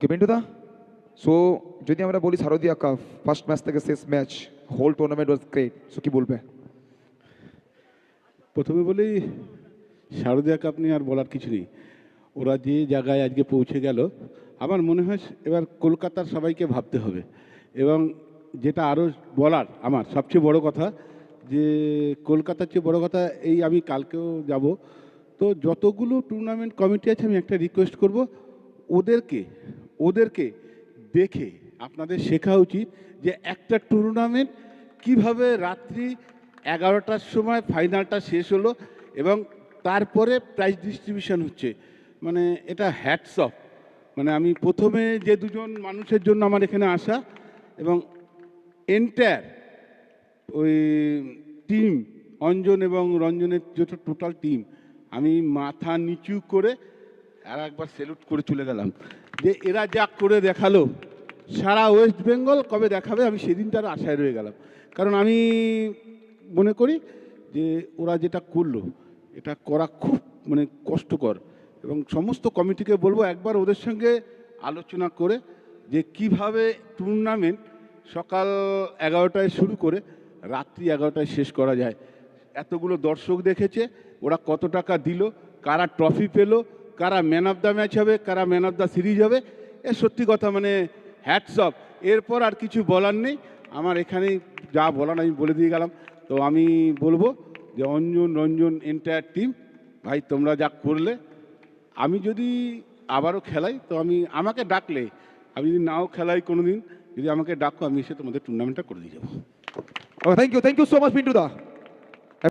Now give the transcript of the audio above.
কে পিন্টুদা, so যদি আমরা বলি শারদীয়া কাপ ফার্স্ট ম্যাচ থেকে শেষ match whole tournament was great, so কি বলবে? প্রথমে বলি শারদীয়া কাপ নিয়ে আর বলার কিছু নেই। ওরা যে জায়গায় আজকে পৌঁছে গেল, আমার মনে হয় এবার কলকাতার সবাইকে ভাবতে হবে। এবং যেটা আরও বলার আমার সবচেয়ে বড় কথা, যে কলকাতার চেয়ে বড় কথা, এই আমি কালকেও যাব, তো যতগুলো টুর্নামেন্ট কমিটি আছে আমি একটা রিকোয়েস্ট করব, ওদেরকে দেখে আপনাদের শেখা উচিত যে একটা টুর্নামেন্ট কিভাবে রাত্রি 11টার সময় ফাইনালটা শেষ হলো এবং তারপরে প্রাইজ ডিস্ট্রিবিউশন হচ্ছে। মানে এটা হ্যাটস অফ। মানে আমি প্রথমে যে দুজন মানুষের জন্য আমার এখানে আসা এবং এন্টায়ার ওই টিম, অঞ্জন এবং রঞ্জনের যত টোটাল টিম, আমি মাথা নিচু করে আর একবার স্যালুট করে চলে গেলাম যে এরা যা করে দেখালো সারা ওয়েস্ট বেঙ্গল কবে দেখাবে, আমি সেদিনটার আশায় রয়ে গেলাম। কারণ আমি মনে করি যে ওরা যেটা করলো এটা করা খুব মানে কষ্টকর, এবং সমস্ত কমিটিকে বলবো একবার ওদের সঙ্গে আলোচনা করে যে কিভাবে টুর্নামেন্ট সকাল 11টায় শুরু করে রাত্রি 11টায় শেষ করা যায়। এতগুলো দর্শক দেখেছে, ওরা কত টাকা দিল, কারা ট্রফি পেলো, কারা ম্যান অফ দ্য ম্যাচ হবে, কারা ম্যান অফ দ্য সিরিজ হবে, এ সত্যি কথা মানে হ্যাটস অফ। এরপর আর কিছু বলার নেই, আমার এখানেই যা বলার আমি বলে দিয়ে গেলাম। তো আমি বলবো যে অঞ্জন, রঞ্জন, এন্টায়ার টিম, ভাই তোমরা যা করলে, আমি যদি আবারও খেলাই তো আমাকে ডাকলে, আমি যদি নাও খেলাই কোনো দিন, যদি আমাকে ডাকো আমি এসে তোমাদের টুর্নামেন্টটা করে দিয়ে যাবো। Thank you so much পিন্টুদা।